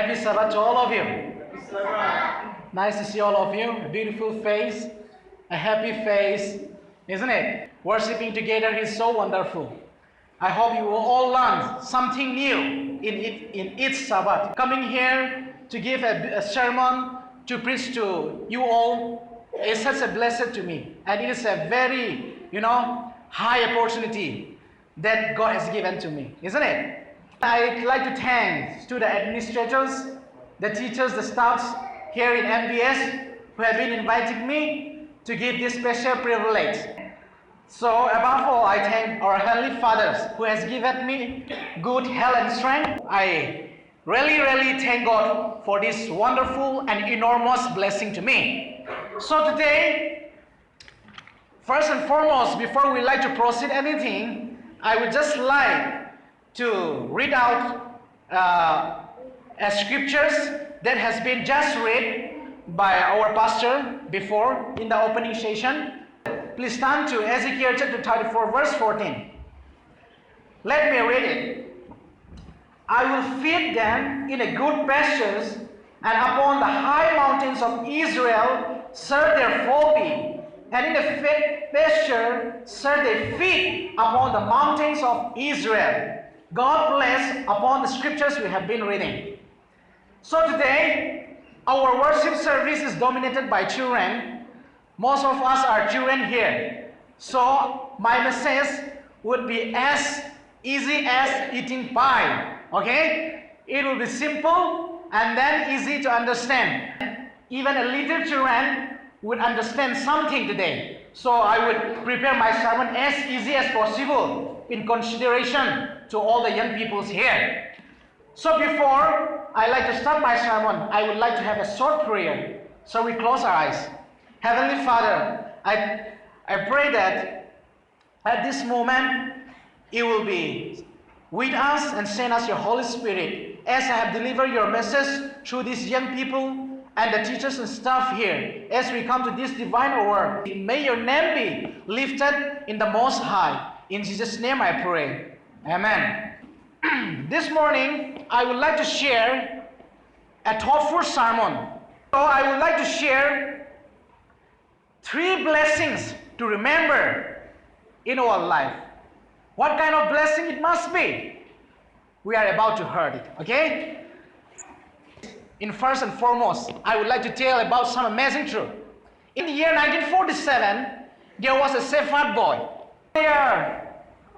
Happy Sabbath to all of you. Nice to see all of you. A beautiful face, a happy face, isn't it? Worshipping together is so wonderful. I hope you will all learn something new in each Sabbath. Coming here to give a sermon, to preach to you all is such a blessing to me. And it is a very, high opportunity that God has given to me, isn't it? I'd like to thank to the administrators, the teachers, the staffs here in MBS who have been inviting me to give this special privilege. So above all, I thank our Heavenly Fathers who has given me good health and strength. I really thank God for this wonderful and enormous blessing to me. So today, first and foremost, before we like to proceed anything, I would just like to read out scriptures that has been just read by our pastor before in the opening session. Please turn to Ezekiel chapter 34 verse 14. Let me read it. I will feed them in a good pastures, and upon the high mountains of Israel serve their flock, and in the fat pasture serve their feet upon the mountains of Israel. God bless upon the scriptures we have been reading. So today, our worship service is dominated by children. Most of us are children here. So my message would be as easy as eating pie. Okay? It will be simple and then easy to understand. Even a little children would understand something today. So I would prepare my sermon as easy as possible in consideration to all the young people here. So before I like to start my sermon, I would like to have a short prayer. So we close our eyes. Heavenly Father, I pray that at this moment you will be with us and send us your Holy Spirit as I have delivered your message through these young people and the teachers and staff here as we come to this divine word. May your name be lifted in the Most High. In Jesus' name I pray. Amen. This morning, I would like to share a thoughtful sermon. So I would like to share 3 blessings to remember in our life. What kind of blessing it must be? We are about to hear it, okay? In first and foremost, I would like to tell about some amazing truth. In the year 1947, there was a Sephard boy. They are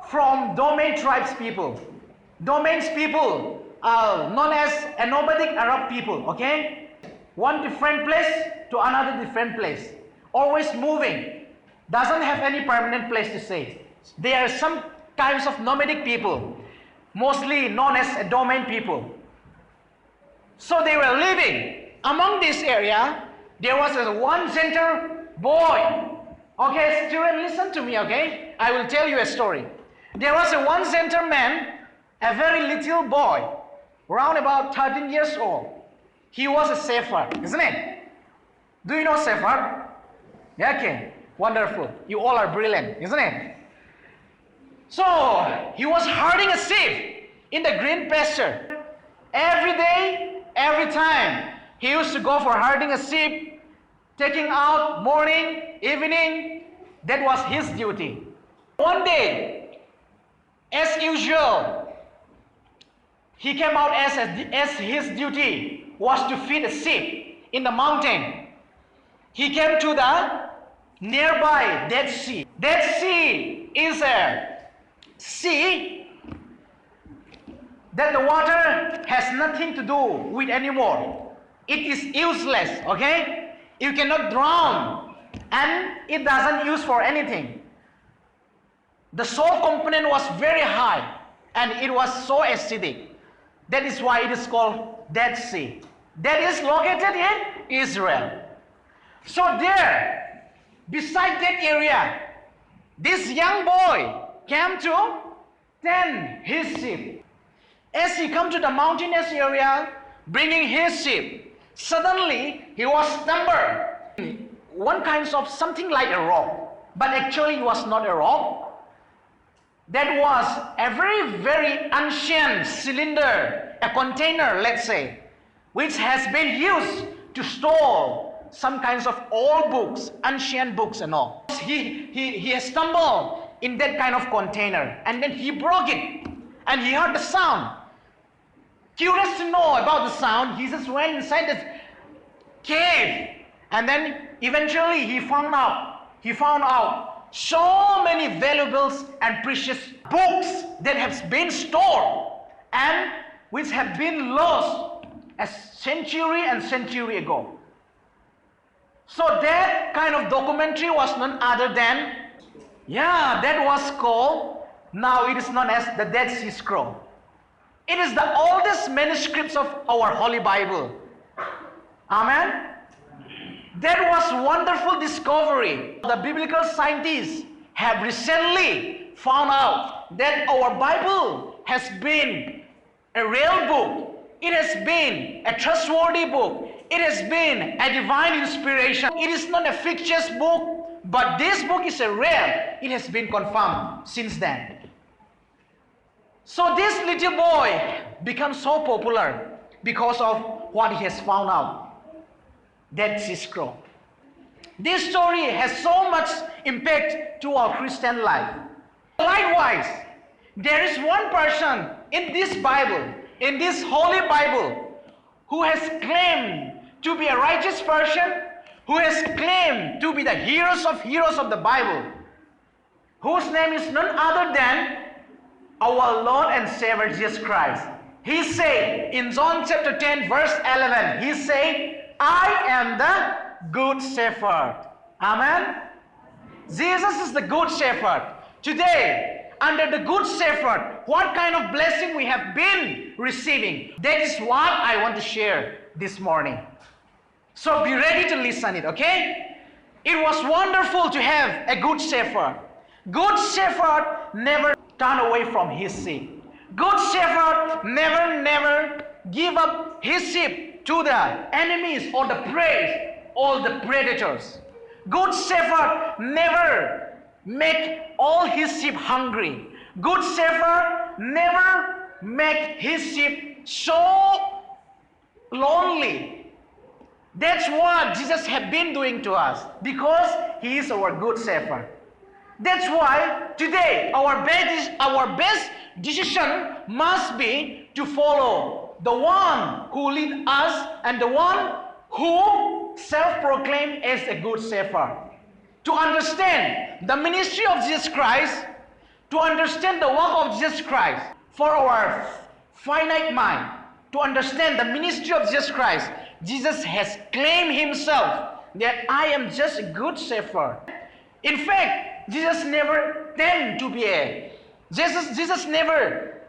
from Domain tribes people. Domains people are known as a nomadic Arab people, okay? One different place to another different place. Always moving. Doesn't have any permanent place to stay. There are some kinds of nomadic people, mostly known as a domain people. So they were living. Among this area, there was one gentle boy. Okay, children, listen to me, okay? I will tell you a story. There was one gentle man, a very little boy, around about 13 years old. He was a Sephard, isn't it? Do you know Sephard? Yeah, okay, wonderful. You all are brilliant, isn't it? So, he was herding a sheep in the green pasture. Every day, every time, he used to go for herding a sheep, taking out morning, evening. That was his duty. One day, as usual, he came out as his duty was to feed a sheep in the mountain. He came to the nearby Dead Sea. Dead Sea is a sea that the water has nothing to do with anymore. It is useless, okay? You cannot drown and it doesn't use for anything. The salt component was very high and it was so acidic. That is why it is called Dead Sea. That is located in Israel. So there, beside that area, this young boy came to tend his sheep. As he come to the mountainous area, bringing his sheep, suddenly he was stumbled. One kind of something like a rock, but actually it was not a rock. That was a very ancient cylinder, a container, let's say, which has been used to store some kinds of old books, ancient books and all. He has stumbled in that kind of container, and then he broke it, and he heard the sound. Curious to know about the sound, he just went inside the cave, and then eventually he found out so many valuables and precious books that have been stored and which have been lost a century and century ago. So that kind of documentary was none other than, that was called, now it is known as the Dead Sea Scroll. It is the oldest manuscripts of our Holy Bible. Amen? That was wonderful discovery. The biblical scientists have recently found out that our Bible has been a real book. It has been a trustworthy book. It has been a divine inspiration. It is not a fictitious book, but this book is a real. It has been confirmed since then. So this little boy becomes so popular because of what he has found out. Dead Sea Scroll. This story has so much impact to our Christian life. Likewise, there is one person in this Bible, in this Holy Bible, who has claimed to be a righteous person, who has claimed to be the heroes of the Bible, whose name is none other than our Lord and Savior Jesus Christ. He said in John chapter 10 verse 11, he said, I am the good shepherd. Amen? Jesus is the good shepherd. Today, under the good shepherd, what kind of blessing we have been receiving? That is what I want to share this morning. So be ready to listen it, okay? It was wonderful to have a good shepherd. Good shepherd never turn away from his sheep. Good shepherd never give up his sheep to the enemies or the prey or the predators. Good shepherd never make all his sheep hungry. Good shepherd never make his sheep so lonely. That's what Jesus has been doing to us, because he is our good shepherd. That's why today our best decision must be to follow the one who leads us and the one who self-proclaimed as a good shepherd. To understand the ministry of Jesus Christ, to understand the work of Jesus Christ, for our finite mind, to understand the ministry of Jesus Christ, Jesus has claimed himself that I am just a good shepherd. In fact, Jesus never tend to be Jesus never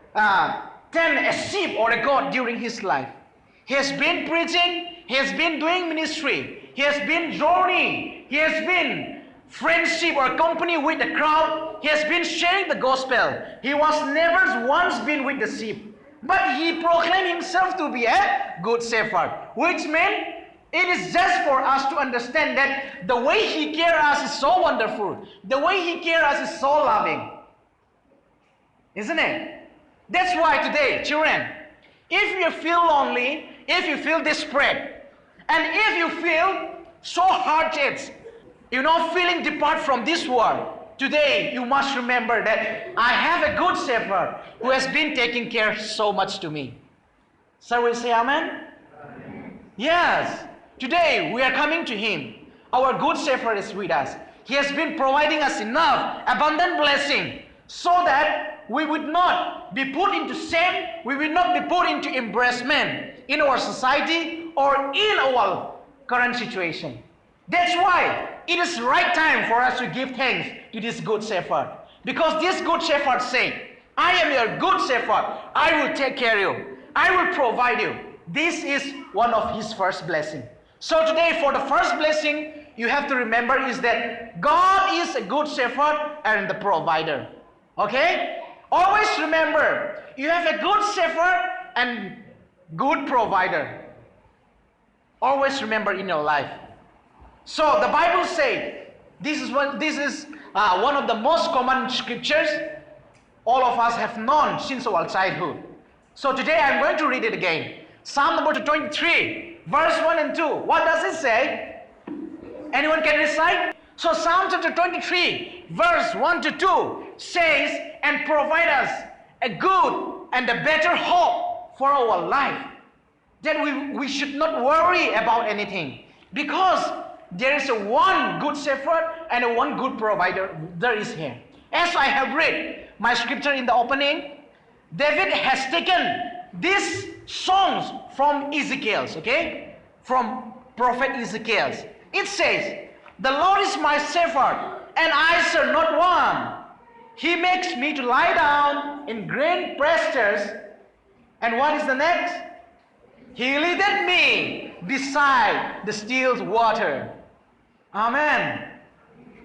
tend a sheep or a goat during his life. He has been preaching, he has been doing ministry, he has been journeying, he has been friendship or company with the crowd, he has been sharing the gospel. He was never once been with the sheep. But he proclaimed himself to be a good shepherd, which meant it is just for us to understand that the way he cares us is so wonderful. The way he cares us is so loving. Isn't it? That's why today, children, if you feel lonely, if you feel desperate, and if you feel so hearted, feeling depart from this world, today you must remember that I have a good shepherd who has been taking care so much to me. Shall we say amen? Amen. Yes. Today we are coming to him. Our good shepherd is with us. He has been providing us enough abundant blessing so that we would not be put into shame, we will not be put into embarrassment in our society or in our current situation. That's why it is right time for us to give thanks to this good shepherd. Because this good shepherd said, I am your good shepherd. I will take care of you. I will provide you. This is one of his first blessings. So today, for the first blessing, you have to remember is that God is a good shepherd and the provider. Okay? Always remember, you have a good shepherd and good provider. Always remember in your life. So the Bible says, this is one of the most common scriptures all of us have known since our childhood. So today I'm going to read it again. Psalm number 23, verse 1 and 2. What does it say? Anyone can recite? So Psalm chapter 23, verse 1 to 2 says, and provide us a good and a better hope for our life. That we should not worry about anything, because there is a one good shepherd and a one good provider there is here. As I have read my scripture in the opening, David has taken these songs from Ezekiel's, okay? From prophet Ezekiel's. It says, the Lord is my shepherd, and I shall not want. He makes me to lie down in green pastures. And what is the next? He leadeth me beside the still water. Amen.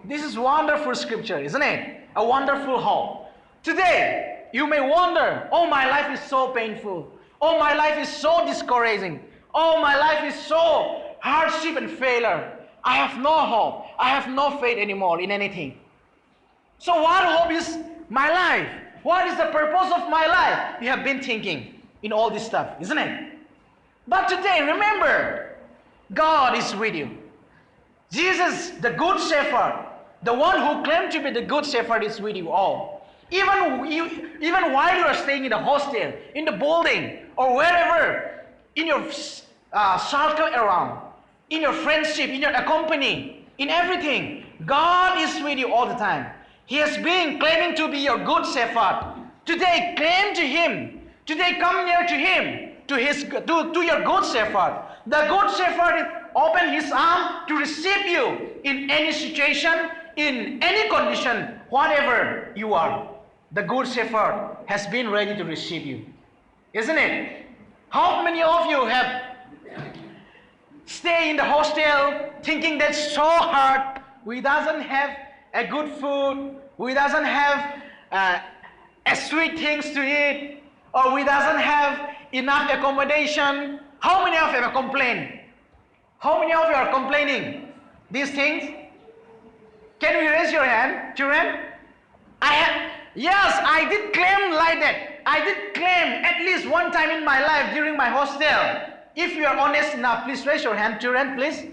This is wonderful scripture, isn't it? A wonderful hope. Today, you may wonder, oh, my life is so painful. Oh, my life is so discouraging. Oh, my life is so hardship and failure. I have no hope. I have no faith anymore in anything. So what hope is my life? What is the purpose of my life? You have been thinking in all this stuff, isn't it? But today, remember, God is with you. Jesus, the good shepherd, the one who claimed to be the good shepherd, is with you all. Even while you are staying in the hostel, in the building, or wherever, in your circle around, in your friendship, in your company, in everything, God is with you all the time. He has been claiming to be your good shepherd. Today, claim to Him. Today, come near to Him, to your good shepherd. The good shepherd open His arm to receive you in any situation, in any condition, whatever you are. The good shepherd has been ready to receive you. Isn't it? How many of you have stayed in the hostel thinking that's so hard, we doesn't have a good food, we doesn't have sweet things to eat, or we doesn't have enough accommodation? How many of you have complained? How many of you are complaining these things? Can you raise your hand, children? Yes, I did claim like that. I did claim at least one time in my life during my hostel. If you are honest enough, please raise your hand, children, please.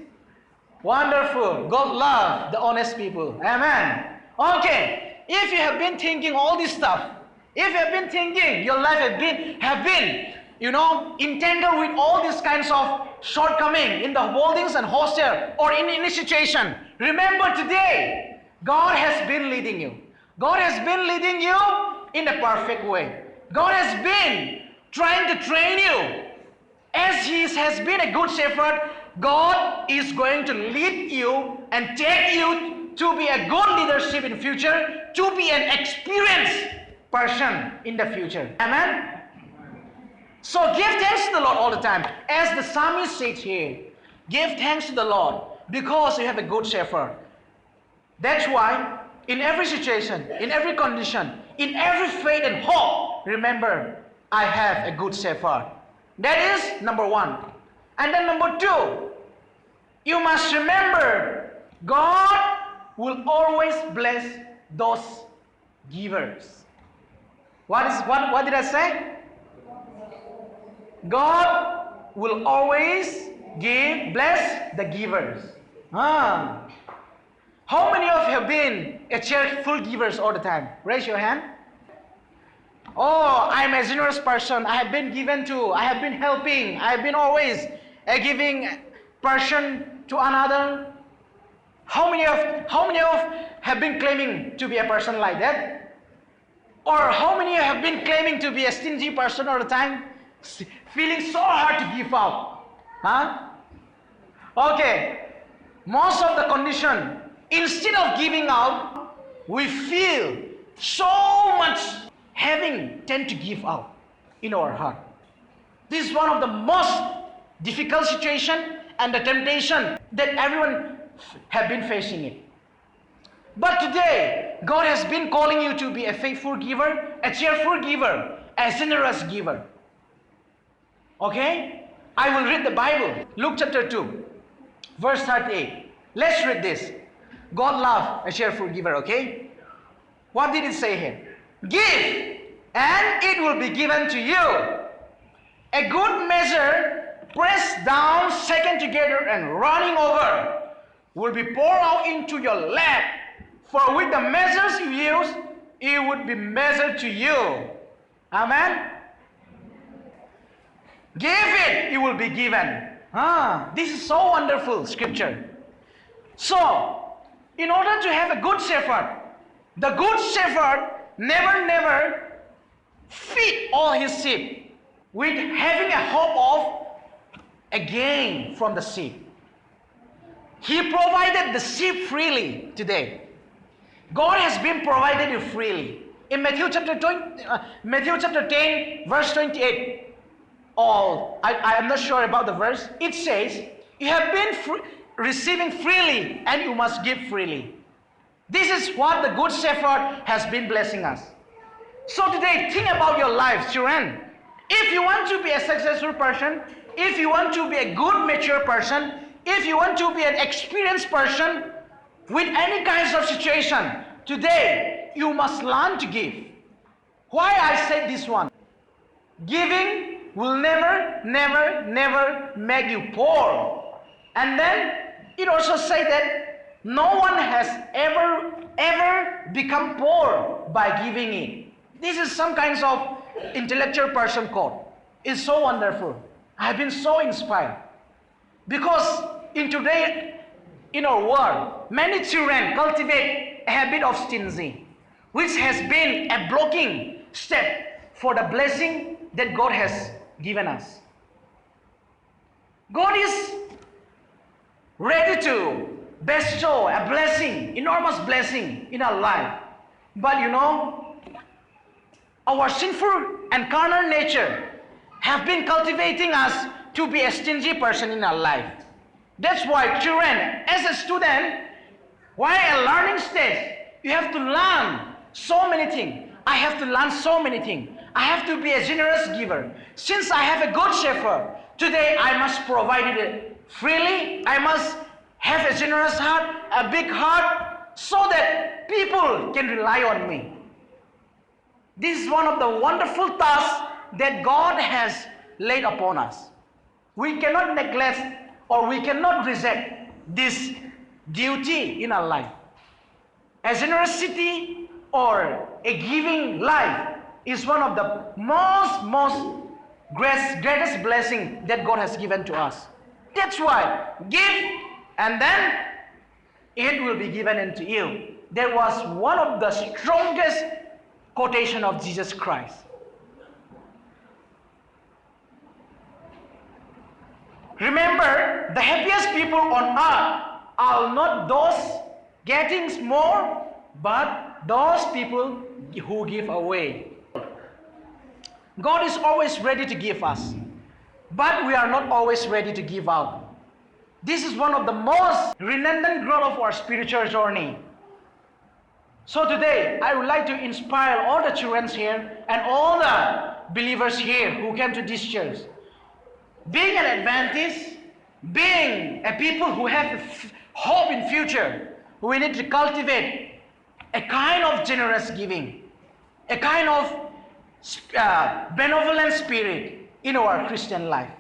Wonderful. God love the honest people. Amen. Okay. If you have been thinking all this stuff, if you have been thinking your life have been, entangled with all these kinds of shortcoming in the holdings and hostel or in any situation, remember today, God has been leading you. God has been leading you in a perfect way. God has been trying to train you. As He has been a good shepherd, God is going to lead you and take you to be a good leadership in future, to be an experienced person in the future. Amen? So give thanks to the Lord all the time. As the psalmist says here, give thanks to the Lord because you have a good shepherd. That's why in every situation, in every condition, in every faith and hope, remember, I have a good shepherd. That is number one. And then number two, you must remember, God will always bless those givers. What did I say? God will always bless the givers. How many of you have been a cheerful givers all the time? Raise your hand. Oh, I'm a generous person. I have been given to. I have been helping. I have been always a giving person to another. How many of have been claiming to be a person like that? Or how many have been claiming to be a stingy person all the time? Feeling so hard to give out. Okay. Most of the condition, instead of giving out, we feel so much tend to give out in our heart. This is one of the most difficult situation and the temptation that everyone have been facing it. But today, God has been calling you to be a faithful giver, a cheerful giver, a generous giver. Okay? I will read the Bible. Luke chapter 2, verse 38. Let's read this. God loves a cheerful giver, okay? What did it say here? Give, and it will be given to you. A good measure, pressed down, shaken together, and running over, will be poured out into your lap. For with the measures you use, it would be measured to you. Amen? Give it, it will be given. This is so wonderful scripture. So, in order to have a good shepherd, the good shepherd never feed all his sheep with having a hope of a gain from the sheep. He provided the sheep freely today. God has been provided you freely. In Matthew chapter 10, verse 28, I am not sure about the verse, it says, you have been receiving freely and you must give freely. This is what the Good Shepherd has been blessing us. So today, think about your life, children. If you want to be a successful person, if you want to be a good, mature person, if you want to be an experienced person with any kinds of situation, today you must learn to give. Why I said this one? Giving will never make you poor. And then it also says that no one has ever become poor by giving it. This is some kinds of intellectual person code. It's so wonderful. I've been so inspired. Because in our world, many children cultivate a habit of stingy, which has been a blocking step for the blessing that God has given us. God is ready to bestow a blessing, enormous blessing in our life. But our sinful and carnal nature have been cultivating us to be a stingy person in our life. That's why children, as a student, while a learning stage, you have to learn so many things. I have to learn so many things. I have to be a generous giver. Since I have a good shepherd, today I must provide it freely. I must have a generous heart, a big heart, so that people can rely on me. This is one of the wonderful tasks that God has laid upon us. We cannot neglect or we cannot reject this duty in our life. A generosity or a giving life is one of the most greatest blessing that God has given to us. That's why give and then it will be given unto you. That was one of the strongest quotation of Jesus Christ. Remember, the happiest people on earth are not those getting more, but those people who give away. God is always ready to give us, but we are not always ready to give out. This is one of the most redundant growth of our spiritual journey. So today, I would like to inspire all the children here and all the believers here who came to this church. Being an Adventist, being a people who have hope in future, we need to cultivate a kind of generous giving, a kind of benevolent spirit in our Christian life.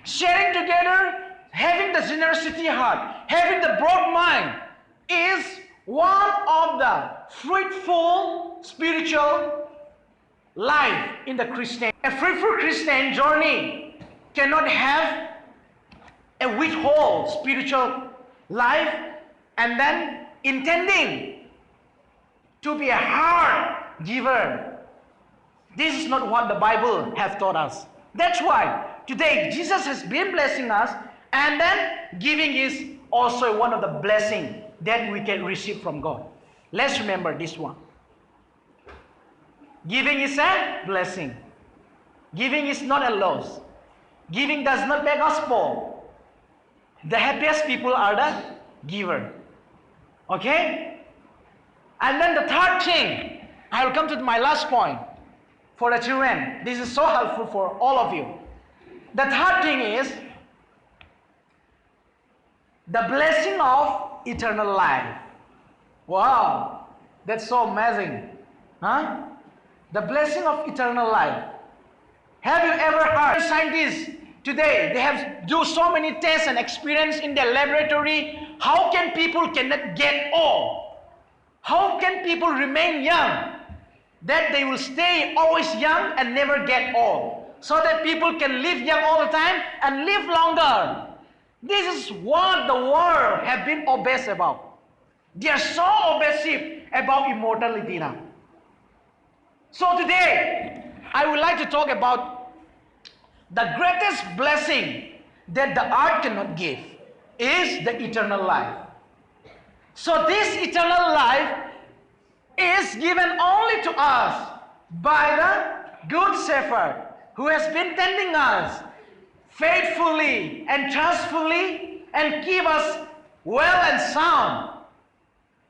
Sharing together, having the generosity heart, having the broad mind is one of the fruitful spiritual life in the Christian. A fruitful Christian journey cannot have a withhold spiritual life and then intending to be a hard giver. This is not what the Bible has taught us. That's why today Jesus has been blessing us, and then giving is also one of the blessings that we can receive from God. Let's remember this one. Giving is a blessing. Giving is not a loss. Giving does not make us poor. The happiest people are the giver. Okay? And then the third thing, I will come to my last point for the children. This is so helpful for all of you. The third thing is the blessing of eternal life. Wow, that's so amazing. The blessing of eternal life. Have you ever heard scientists today, they have do so many tests and experience in their laboratory. How can people cannot get old? How can people remain young? That they will stay always young and never get old. So that people can live young all the time and live longer. This is what the world have been obsessed about. They are so obsessive about immortality now. So today, I would like to talk about the greatest blessing that the earth cannot give is the eternal life. So this eternal life is given only to us by the good shepherd who has been tending us faithfully and trustfully and keep us well and sound.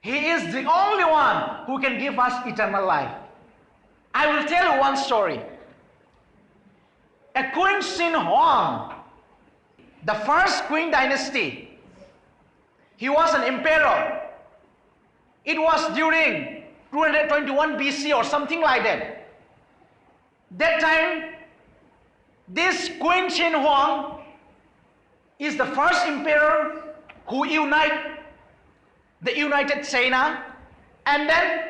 He is the only one who can give us eternal life. I will tell you one story. A Queen Xin Huang, the first Qing dynasty, he was an emperor. It was during 221 BC or something like that. That time, this Queen Xin Huang is the first emperor who united China, and then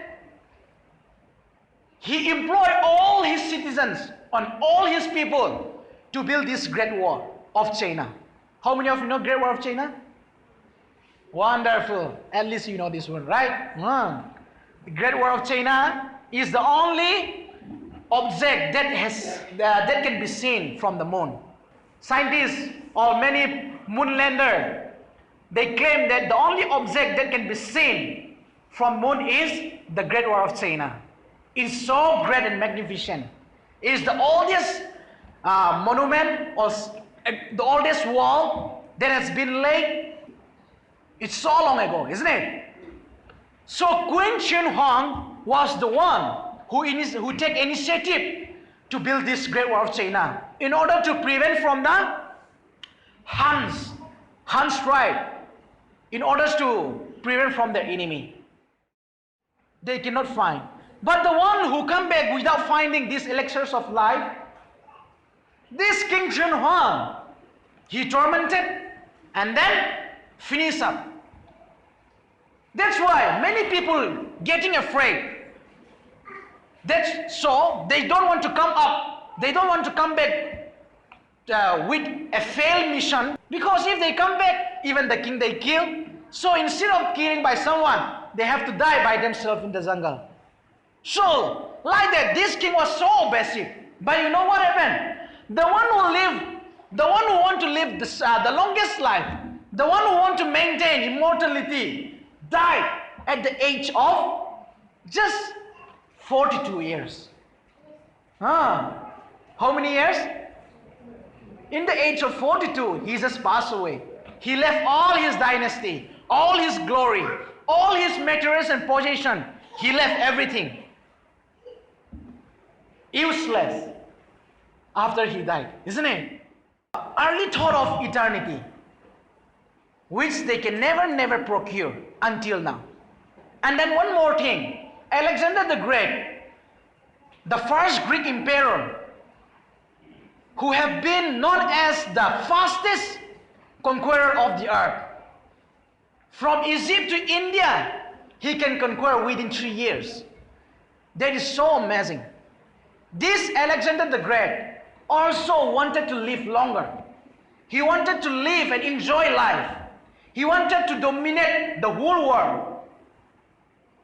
he employed all his citizens and all his people to build this Great Wall of China. How many of you know Great Wall of China? Wonderful. At least you know this one, right? The Great Wall of China is the only object that can be seen from the moon. Scientists or many moonlanders, they claim that the only object that can be seen from moon is the Great Wall of China. It's so great and magnificent. It's the oldest monument or the oldest wall that has been laid. It's so long ago, isn't it? So Queen Xin Huang was the one who take initiative to build this Great Wall of China in order to prevent from the Han's tribe, in order to prevent from their enemy. They cannot find. But the one who come back without finding these elixirs of life, this King Xin Huang, he tormented and then finished up. That's why many people getting afraid. So they don't want to come up. They don't want to come back with a failed mission, because if they come back, even the king they kill. So instead of killing by someone, they have to die by themselves in the jungle. So like that, this king was so obsessive. But you know what happened? The one who want to live the longest life, the one who want to maintain immortality, died at the age of just 42 years. How many years? In the age of 42, he just passed away. He left all his dynasty, all his glory, all his materials and possession. He left everything. Useless after he died, isn't it? Early thought of eternity, which they can never procure until now. And then one more thing, Alexander the Great, the first Greek emperor, who have been known as the fastest conqueror of the earth. From Egypt to India, he can conquer within 3 years. That is so amazing. This Alexander the Great also wanted to live longer. He wanted to live and enjoy life. He wanted to dominate the whole world.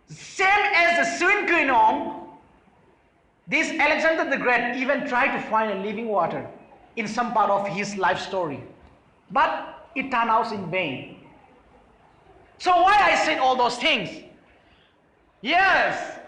Same as the Sun Quinong, this Alexander the Great even tried to find a living water in some part of his life story. But it turned out in vain. So why I said all those things? Yes,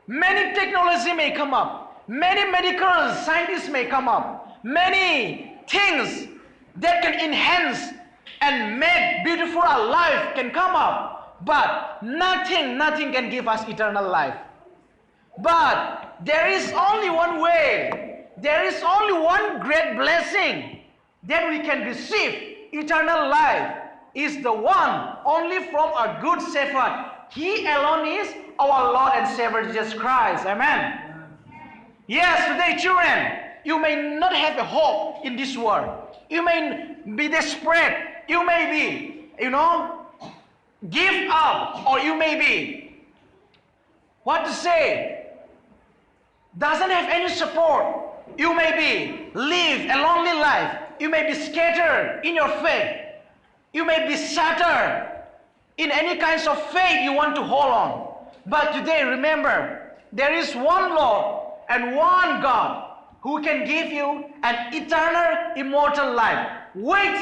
many technology may come up, many medical scientists may come up, many things that can enhance and make beautiful our life can come up, but nothing can give us eternal life. But there is only one way, there is only one great blessing that we can receive eternal life, is the one only from our good shepherd. He alone is our Lord and Savior Jesus Christ. Amen. Yes, today children, you may not have a hope in this world. You may be desperate. You may be, give up, or you may be, doesn't have any support. You may be live a lonely life. You may be scattered in your faith. You may be shattered in any kinds of faith you want to hold on. But today, remember, there is one Lord and one God who can give you an eternal, immortal life, which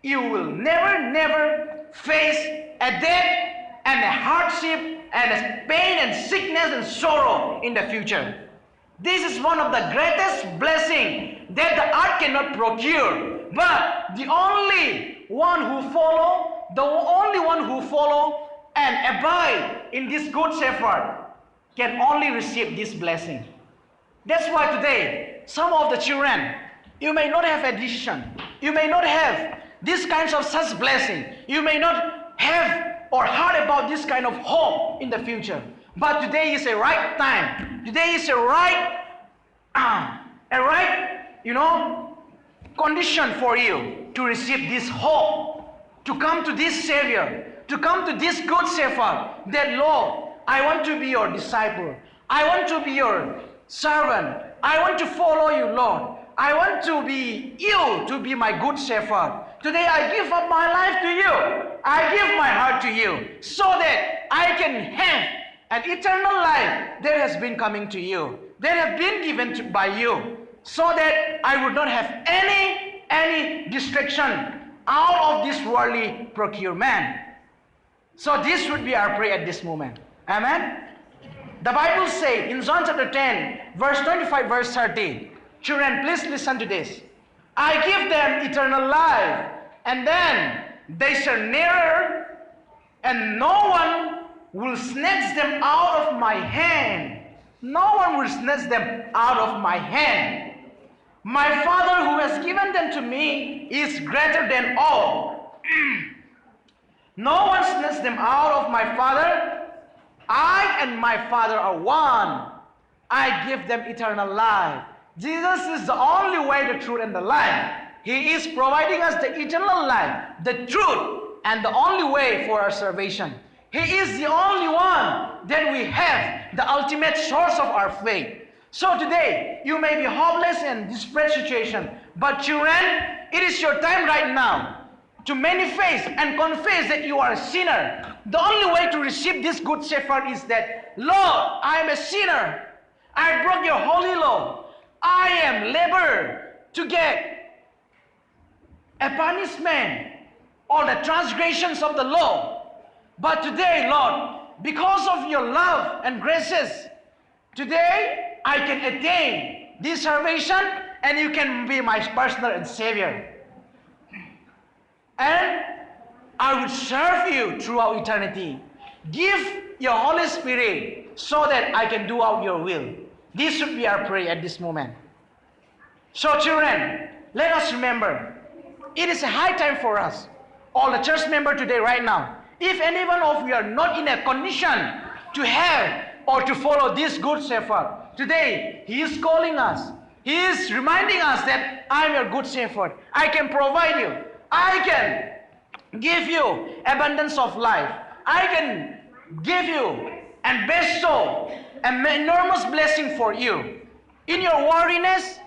you will never face a death and a hardship and a pain and sickness and sorrow in the future. This is one of the greatest blessings that the earth cannot procure. But the only one who follow and abide in this good shepherd can only receive this blessing. That's why today, some of the children, you may not have a decision. You may not have these kinds of such blessing. You may not have or heard about this kind of hope in the future. But today is a right time. Today is a right condition for you to receive this hope, to come to this Savior, to come to this good shepherd, that Lord, I want to be your disciple. I want to be your servant. I want to follow you, Lord. I want to be you, to be my good shepherd. Today I give up my life to you. I give my heart to you, so that I can have an eternal life that has been coming to you, that have been given by you, so that I would not have any distraction out of this worldly procurement. So this would be our prayer at this moment. Amen. The Bible says in John chapter 10, verse 25, verse 30, children, please listen to this. I give them eternal life, and then they shall never, and no one will snatch them out of my hand. No one will snatch them out of my hand. My Father who has given them to me is greater than all. No one snatches them out of my Father. I and my Father are one. I give them eternal life. Jesus is the only way, the truth, and the life. He is providing us the eternal life, the truth, and the only way for our salvation. He is the only one that we have, the ultimate source of our faith. So today, you may be hopeless and desperate situation, but children, it is your time right now to manifest and confess that you are a sinner. The only way to receive this good shepherd is that, Lord, I am a sinner. I broke your holy law. I am laborer to get a punishment or the transgressions of the law. But today, Lord, because of your love and graces, today I can attain this salvation, and you can be my personal and Savior. And I will serve you throughout eternity. Give your Holy Spirit so that I can do out your will. This should be our prayer at this moment. So children, let us remember, it is a high time for us, all the church members today right now. If any one of you are not in a condition to have or to follow this good shepherd, today he is calling us. He is reminding us that I am your good shepherd. I can provide you. I can give you abundance of life. I can give you and bestow an enormous blessing for you. In your weariness,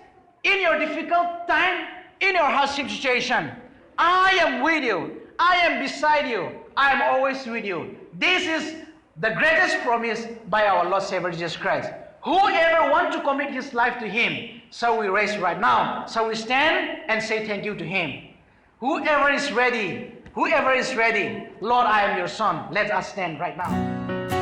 in your difficult time, in your hardship situation, I am with you. I am beside you. I am always with you. This is the greatest promise by our Lord Savior Jesus Christ. Whoever wants to commit his life to him, so we raise right now. So we stand and say thank you to him. Whoever is ready, Lord, I am your son. Let us stand right now.